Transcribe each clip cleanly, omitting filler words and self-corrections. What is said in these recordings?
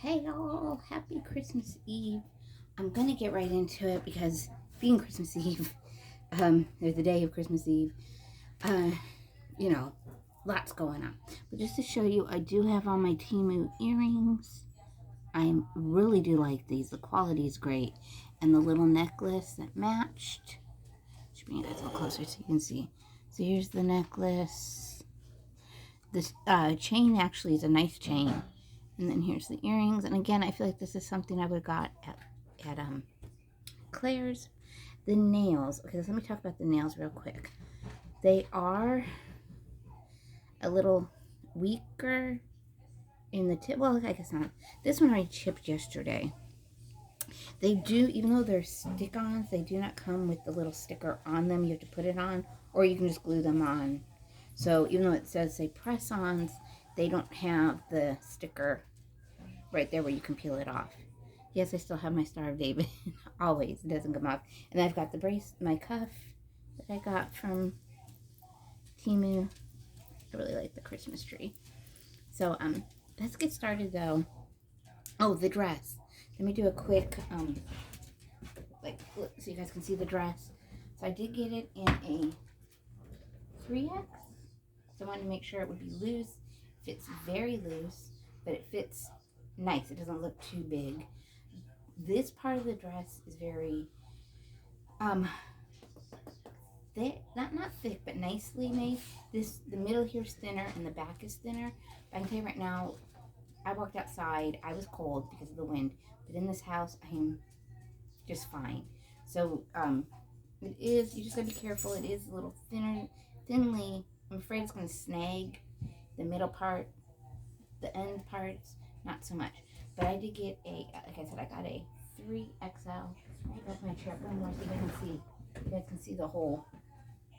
Hey y'all, happy Christmas Eve. I'm gonna get right into it because being Christmas Eve, or the day of Christmas Eve, uh, you know, lots going on. But just to show you, I do have on my Timu earrings. I really do like these. The quality is great. And the little necklace that matched. Should bring you guys a little closer so you can see. So here's the necklace. This chain actually is a nice chain. And then here's the earrings. And again, I feel like this is something I would have got at Claire's. The nails. Okay, so let me talk about the nails real quick. They are a little weaker in the tip. Well, I guess not. This one I chipped yesterday. They do, even though they're stick-ons, they do not come with the little sticker on them. You have to put it on, or you can just glue them on. So even though it says, say, press-ons, they don't have the sticker right there where you can peel it off. Yes, I still have my Star of David. Always. It doesn't come off. And I've got the my cuff that I got from Timu. I really like the Christmas tree. So, let's get started though. Oh, the dress. Let me do a quick, so you guys can see the dress. So I did get it in a 3X. So I wanted to make sure it would be loose. Fits very loose, but it fits nice. It doesn't look too big. This part of the dress is very thick, not thick, but nicely made. The middle here is thinner and the back is thinner. But I can tell you right now, I walked outside. I was cold because of the wind, but in this house, I am just fine. So it is. You just gotta be careful. It is a little thinly. I'm afraid it's gonna snag the middle part, the end parts, not so much. But I did get like I said, I got a 3XL. Let me back my chair one more so you guys can see. You guys can see the whole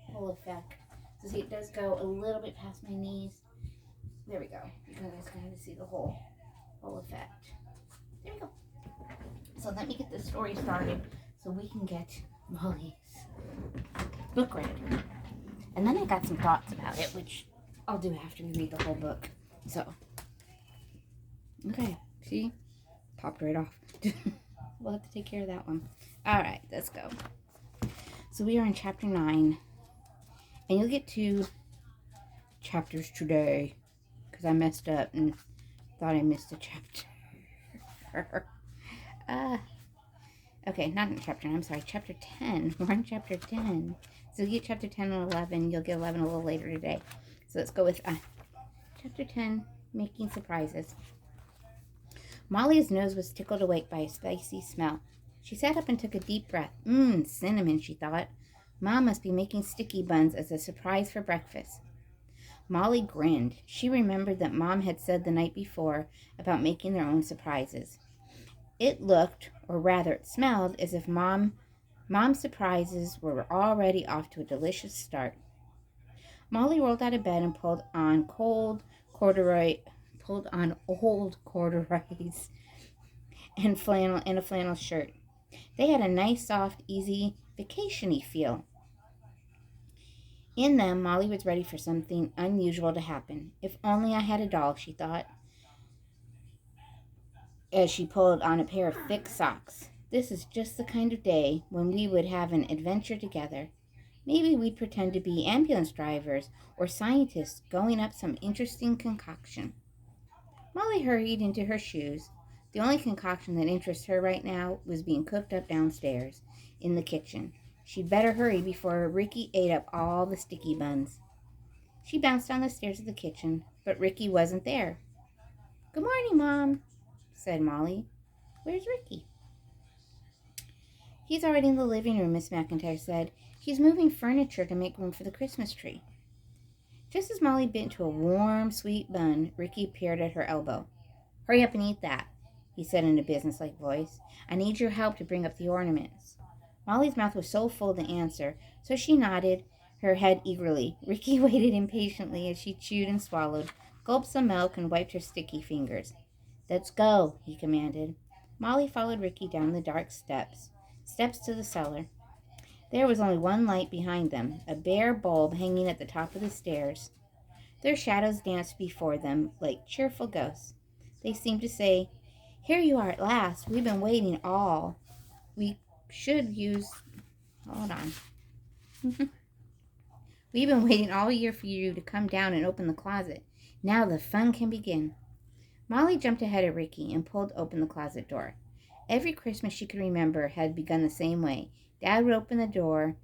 effect. So see, it does go a little bit past my knees. There we go. You guys can see the whole effect. There we go. So let me get this story started so we can get Molly's book read. And then I got some thoughts about it, which I'll do after we read the whole book. So, okay, see? Popped right off. We'll have to take care of that one. All right, let's go. So we are in chapter 9. And you'll get 2 chapters today. Because I messed up and thought I missed a chapter. Okay, not in chapter 9. I'm sorry, chapter 10. We're in chapter 10. So you get chapter 10 and 11. You'll get 11 a little later today. So let's go with chapter 10, Making Surprises. Molly's nose was tickled awake by a spicy smell. She sat up and took a deep breath. Cinnamon, she thought. Mom must be making sticky buns as a surprise for breakfast. Molly grinned. She remembered that Mom had said the night before about making their own surprises. It looked, or rather it smelled, as if Mom's surprises were already off to a delicious start. Molly rolled out of bed and pulled on old corduroys and a flannel shirt. They had a nice, soft, easy, vacation-y feel. In them, Molly was ready for something unusual to happen. If only I had a doll, she thought, as she pulled on a pair of thick socks. This is just the kind of day when we would have an adventure together. Maybe we'd pretend to be ambulance drivers or scientists going up some interesting concoction. Molly hurried into her shoes. The only concoction that interested her right now was being cooked up downstairs in the kitchen. She'd better hurry before Ricky ate up all the sticky buns. She bounced down the stairs of the kitchen, but Ricky wasn't there. "Good morning, Mom," said Molly. "Where's Ricky?" "He's already in the living room," Miss McIntyre said. "He's moving furniture to make room for the Christmas tree." Just as Molly bit into a warm, sweet bun, Ricky appeared at her elbow. "Hurry up and eat that," he said in a businesslike voice. "I need your help to bring up the ornaments." Molly's mouth was so full to answer, so she nodded her head eagerly. Ricky waited impatiently as she chewed and swallowed, gulped some milk, and wiped her sticky fingers. "Let's go," he commanded. Molly followed Ricky down the dark steps to the cellar. There was only one light behind them, a bare bulb hanging at the top of the stairs. Their shadows danced before them like cheerful ghosts. They seemed to say, Here you are at last. We've been waiting all. We should use. Hold on. We've been waiting all year for you to come down and open the closet. Now the fun can begin. Molly jumped ahead of Ricky and pulled open the closet door. Every Christmas she could remember had begun the same way. Dad would open the door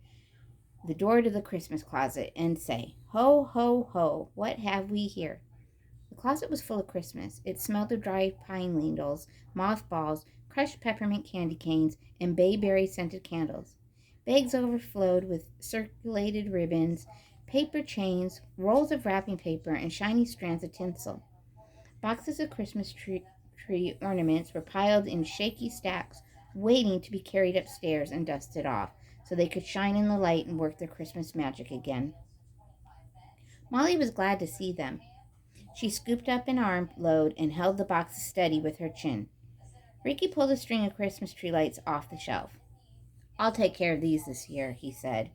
to the Christmas closet, and say, "Ho, ho, ho, what have we here?" The closet was full of Christmas. It smelled of dry pine needles, mothballs, crushed peppermint candy canes, and bayberry-scented candles. Bags overflowed with circulated ribbons, paper chains, rolls of wrapping paper, and shiny strands of tinsel. Boxes of Christmas tree ornaments were piled in shaky stacks, waiting to be carried upstairs and dusted off, so they could shine in the light and work their Christmas magic again. Molly was glad to see them. She scooped up an armload and held the boxes steady with her chin. Ricky pulled a string of Christmas tree lights off the shelf. "I'll take care of these this year," he said.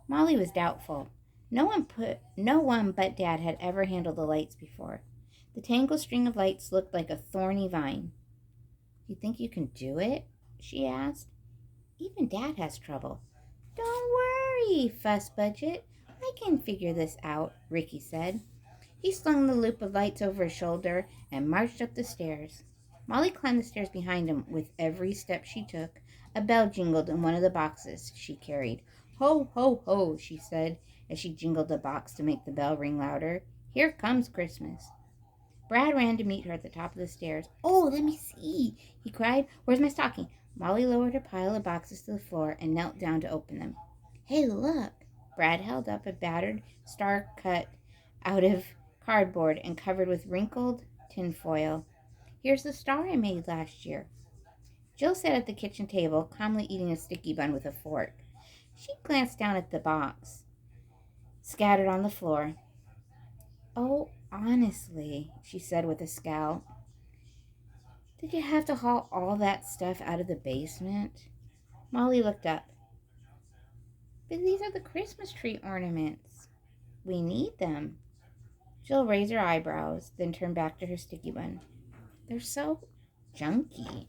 Molly was doubtful. No one but Dad had ever handled the lights before. The tangled string of lights looked like a thorny vine. "You think you can do it?" she asked. "Even Dad has trouble." "Don't worry, Fuss Budget. I can figure this out," Ricky said. He slung the loop of lights over his shoulder and marched up the stairs. Molly climbed the stairs behind him. With every step she took, a bell jingled in one of the boxes she carried. "Ho, ho, ho," she said, as she jingled the box to make the bell ring louder. "Here comes Christmas." Brad ran to meet her at the top of the stairs. "Oh, let me see," he cried. "Where's my stocking?" Molly lowered her pile of boxes to the floor and knelt down to open them. "Hey, look." Brad held up a battered star cut out of cardboard and covered with wrinkled tinfoil. "Here's the star I made last year." Jill sat at the kitchen table, calmly eating a sticky bun with a fork. She glanced down at the box scattered on the floor. "Oh, honestly," she said with a scowl, "did you have to haul all that stuff out of the basement?" Molly looked up. "But these are the Christmas tree ornaments. We need them." Jill raised her eyebrows, then turned back to her sticky bun. "They're so junky.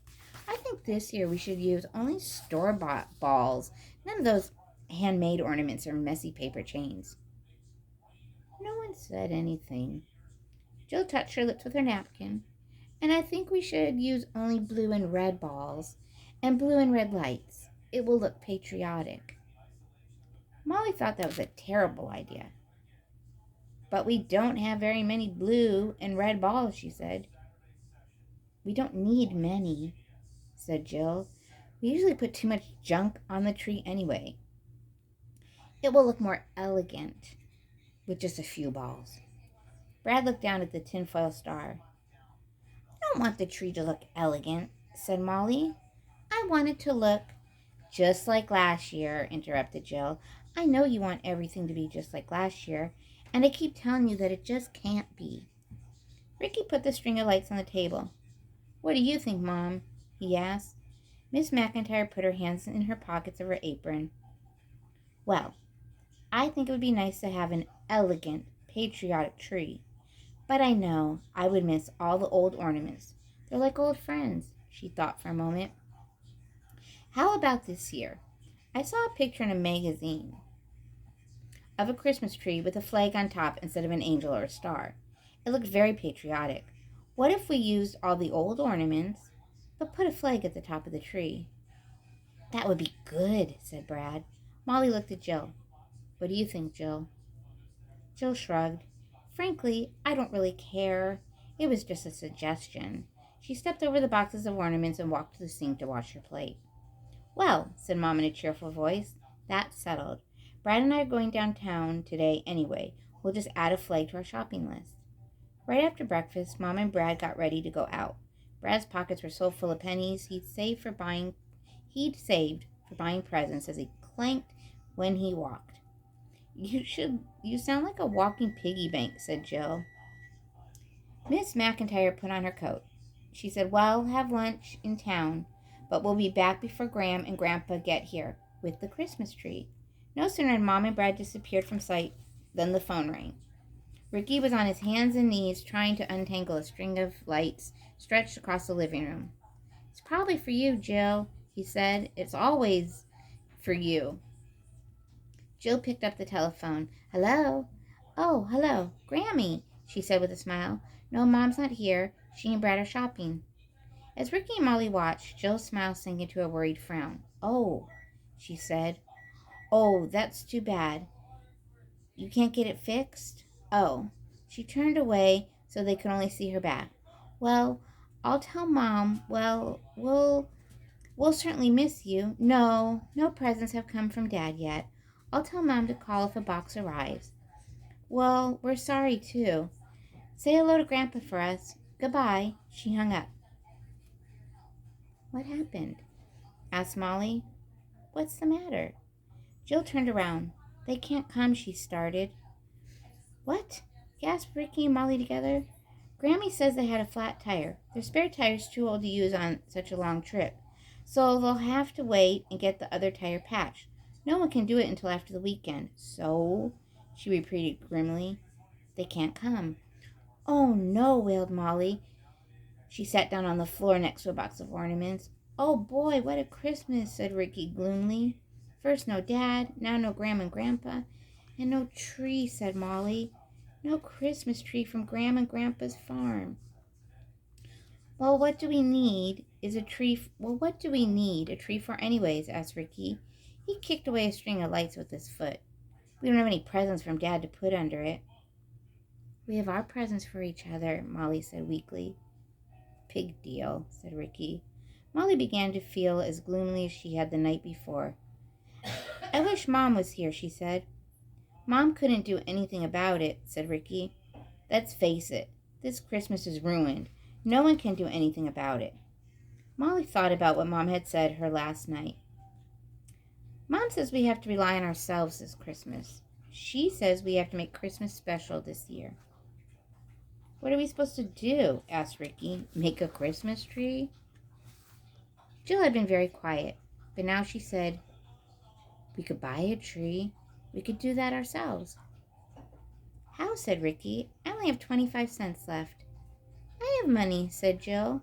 I think this year we should use only store-bought balls. None of those handmade ornaments or messy paper chains." No one said anything. Jill touched her lips with her napkin. "And I think we should use only blue and red balls and blue and red lights. It will look patriotic." Molly thought that was a terrible idea. "But we don't have very many blue and red balls," she said. "We don't need many," said Jill. "We usually put too much junk on the tree anyway. It will look more elegant with just a few balls." Brad looked down at the tinfoil star. "I don't want the tree to look elegant," said Molly. "I want it to look—" "Just like last year," interrupted Jill. "I know you want everything to be just like last year, and I keep telling you that it just can't be." Ricky put the string of lights on the table. "What do you think, Mom?" he asked. Miss McIntyre put her hands in her pockets of her apron. "Well, I think it would be nice to have an elegant, patriotic tree. But I know I would miss all the old ornaments. They're like old friends." She thought for a moment. "How about this year? I saw a picture in a magazine of a Christmas tree with a flag on top instead of an angel or a star. It looked very patriotic. What if we used all the old ornaments, but put a flag at the top of the tree?" "That would be good," said Brad. Molly looked at Jill. "What do you think, Jill?" Jill shrugged. "Frankly, I don't really care. It was just a suggestion." She stepped over the boxes of ornaments and walked to the sink to wash her plate. "Well," said Mom in a cheerful voice, "that's settled. Brad and I are going downtown today anyway. We'll just add a flag to our shopping list." Right after breakfast, Mom and Brad got ready to go out. Brad's pockets were so full of pennies he'd saved for buying presents as he clanked when he walked. You sound like a walking piggy bank," said Jill. Miss McIntyre put on her coat. She said, "We'll have lunch in town, but we'll be back before Graham and Grandpa get here with the Christmas tree." No sooner had Mom and Brad disappeared from sight than the phone rang. Ricky was on his hands and knees trying to untangle a string of lights stretched across the living room. "It's probably for you, Jill," he said. "It's always for you." Jill picked up the telephone. "Hello?" "Oh, hello. Grammy," she said with a smile. "No, Mom's not here. She and Brad are shopping." As Ricky and Molly watched, Jill's smile sank into a worried frown. "Oh," she said. "Oh, that's too bad. You can't get it fixed?" "Oh." She turned away so they could only see her back. "Well, I'll tell Mom. Well, we'll certainly miss you. No presents have come from Dad yet. I'll tell Mom to call if a box arrives. Well, we're sorry, too. Say hello to Grandpa for us. Goodbye." She hung up. "What happened?" asked Molly. "What's the matter?" Jill turned around. "They can't come," she started. "What?" gasped Ricky and Molly together. "Grammy says they had a flat tire. Their spare tire's too old to use on such a long trip. So they'll have to wait and get the other tire patched. No one can do it until after the weekend. So," she repeated grimly, "they can't come." "Oh, no," wailed Molly. She sat down on the floor next to a box of ornaments. "Oh, boy, what a Christmas," said Ricky gloomily. "First no Dad, now no Grandma and Grandpa. And no tree," said Molly. "No Christmas tree from Grandma and Grandpa's farm." "Well, what do we need a tree for anyways?" asked Ricky. He kicked away a string of lights with his foot. "We don't have any presents from Dad to put under it." "We have our presents for each other," Molly said weakly. "Pig deal," said Ricky. Molly began to feel as gloomily as she had the night before. "I wish Mom was here," she said. "Mom couldn't do anything about it," said Ricky. "Let's face it, this Christmas is ruined. No one can do anything about it." Molly thought about what Mom had said her last night. "Mom says we have to rely on ourselves this Christmas. She says we have to make Christmas special this year." "What are we supposed to do?" asked Ricky. "Make a Christmas tree?" Jill had been very quiet, but now she said, "We could buy a tree. We could do that ourselves." "How?" said Ricky. "I only have 25 cents left." "I have money," said Jill.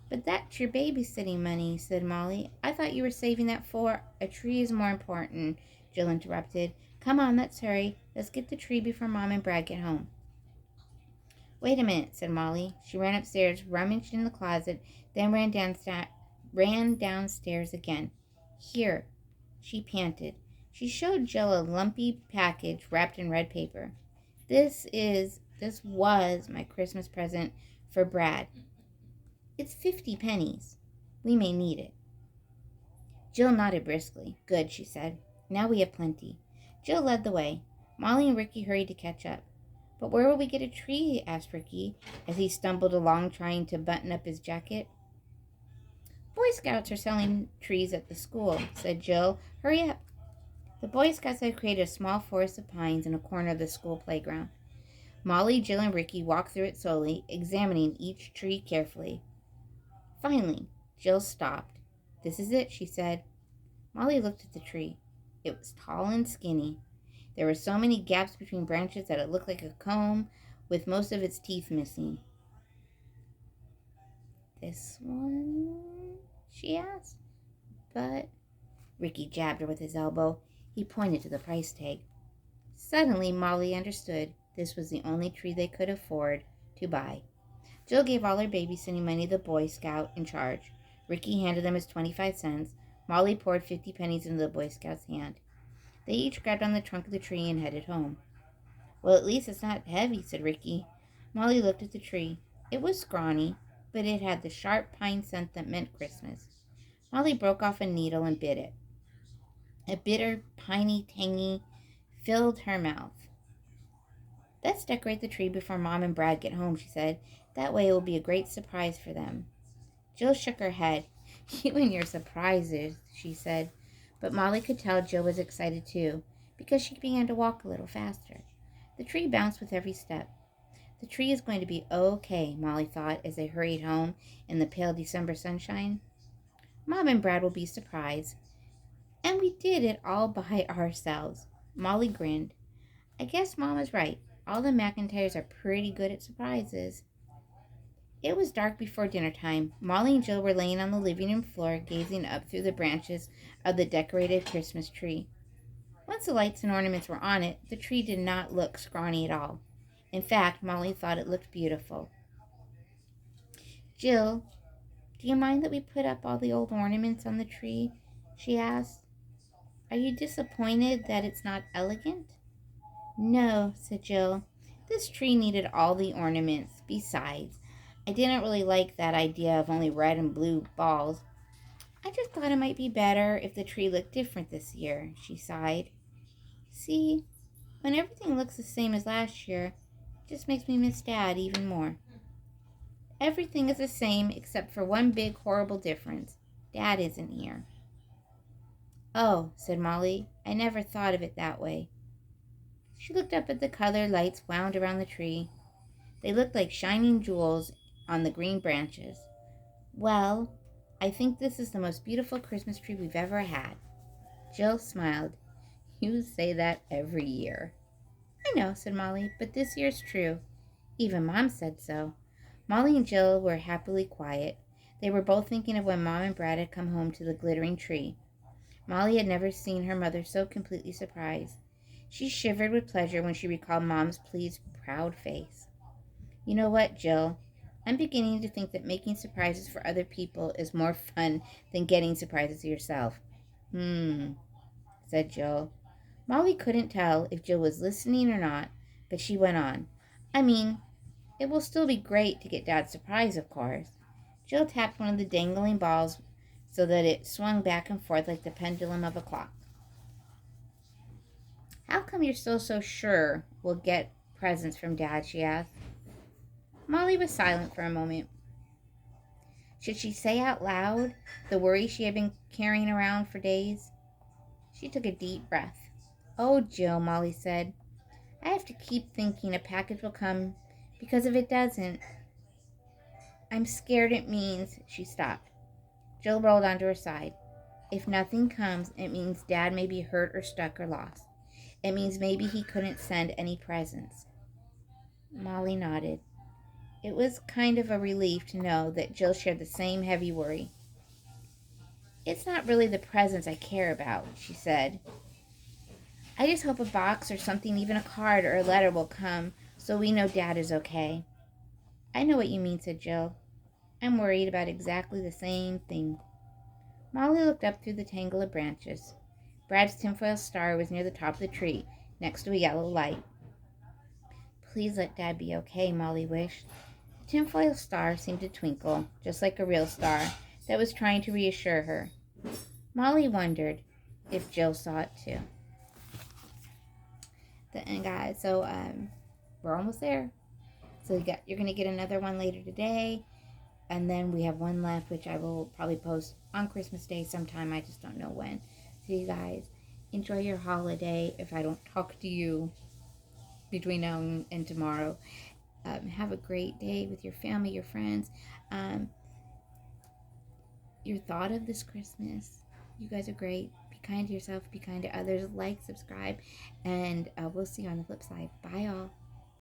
"But that's your babysitting money," said Molly. "I thought you were saving that for—" "A tree is more important," Jill interrupted. "Come on, let's hurry. Let's get the tree before Mom and Brad get home." "Wait a minute," said Molly. She ran upstairs, rummaged in the closet, then ran downstairs again. "Here," she panted. She showed Jill a lumpy package wrapped in red paper. This was my Christmas present for Brad. It's 50 pennies. We may need it." Jill nodded briskly. "Good," she said. "Now we have plenty." Jill led the way. Molly and Ricky hurried to catch up. "But where will we get a tree?" asked Ricky, as he stumbled along trying to button up his jacket. "Boy Scouts are selling trees at the school," said Jill. "Hurry up." The Boy Scouts had created a small forest of pines in a corner of the school playground. Molly, Jill, and Ricky walked through it slowly, examining each tree carefully. Finally, Jill stopped. "This is it," she said. Molly looked at the tree. It was tall and skinny. There were so many gaps between branches that it looked like a comb, with most of its teeth missing. "This one?" she asked. "But—" Ricky jabbed her with his elbow. He pointed to the price tag. Suddenly, Molly understood. This was the only tree they could afford to buy. Jill gave all her babysitting money to the Boy Scout in charge. Ricky handed them his 25 cents. Molly poured 50 pennies into the Boy Scout's hand. They each grabbed on the trunk of the tree and headed home. "Well, at least it's not heavy," said Ricky. Molly looked at the tree. It was scrawny, but it had the sharp pine scent that meant Christmas. Molly broke off a needle and bit it. A bitter, piney tangy filled her mouth. "Let's decorate the tree before Mom and Brad get home," she said. "That way it will be a great surprise for them." Jill shook her head. "You and your surprises," she said. But Molly could tell Jill was excited too, because she began to walk a little faster. The tree bounced with every step. The tree is going to be okay, Molly thought as they hurried home in the pale December sunshine. Mom and Brad will be surprised. And we did it all by ourselves. Molly grinned. "I guess Mom is right. All the McIntyres are pretty good at surprises. It was dark before dinner time. Molly and Jill were laying on the living room floor, gazing up through the branches of the decorated Christmas tree. Once the lights and ornaments were on it, the tree did not look scrawny at all. In fact, Molly thought it looked beautiful. Jill, do you mind that we put up all the old ornaments on the tree? She asked. Are you disappointed that it's not elegant? No, said Jill. This tree needed all the ornaments. Besides, I didn't really like that idea of only red and blue balls. I just thought it might be better if the tree looked different this year, she sighed. See, when everything looks the same as last year, it just makes me miss Dad even more. Everything is the same except for one big horrible difference. Dad isn't here. Oh, said Molly, I never thought of it that way. She looked up at the colored lights wound around the tree. They looked like shining jewels on the green branches. Well, I think this is the most beautiful Christmas tree we've ever had. Jill smiled. You say that every year. I know, said Molly, but this year's true. Even Mom said so. Molly and Jill were happily quiet. They were both thinking of when Mom and Brad had come home to the glittering tree. Molly had never seen her mother so completely surprised. She shivered with pleasure when she recalled Mom's pleased, proud face. You know what, Jill? I'm beginning to think that making surprises for other people is more fun than getting surprises yourself. Said Jill. Molly couldn't tell if Jill was listening or not, but she went on. I mean, it will still be great to get Dad's surprise, of course. Jill tapped one of the dangling balls so that it swung back and forth like the pendulum of a clock. How come you're still so sure we'll get presents from Dad? She asked. Molly was silent for a moment. Should she say out loud the worry she had been carrying around for days? She took a deep breath. Oh, Jill, Molly said, I have to keep thinking a package will come because if it doesn't, I'm scared it means, she stopped. Jill rolled onto her side. If nothing comes, it means Dad may be hurt or stuck or lost. It means maybe he couldn't send any presents. Molly nodded. It was kind of a relief to know that Jill shared the same heavy worry. It's not really the presents I care about, she said. I just hope a box or something, even a card or a letter will come so we know Dad is okay. I know what you mean, said Jill. I'm worried about exactly the same thing. Molly looked up through the tangle of branches. Brad's tinfoil star was near the top of the tree, next to a yellow light. Please let Dad be okay, Molly wished. The tinfoil star seemed to twinkle, just like a real star, that was trying to reassure her. Molly wondered if Jill saw it too. And guys, so we're almost there. So you're going to get another one later today. And then we have one left, which I will probably post on Christmas Day sometime. I just don't know when. So you guys, enjoy your holiday if I don't talk to you between now and tomorrow. Have a great day with your family, your friends. Your thought of this Christmas. You guys are great. Be kind to yourself. Be kind to others. Like, subscribe. And we'll see you on the flip side. Bye, all.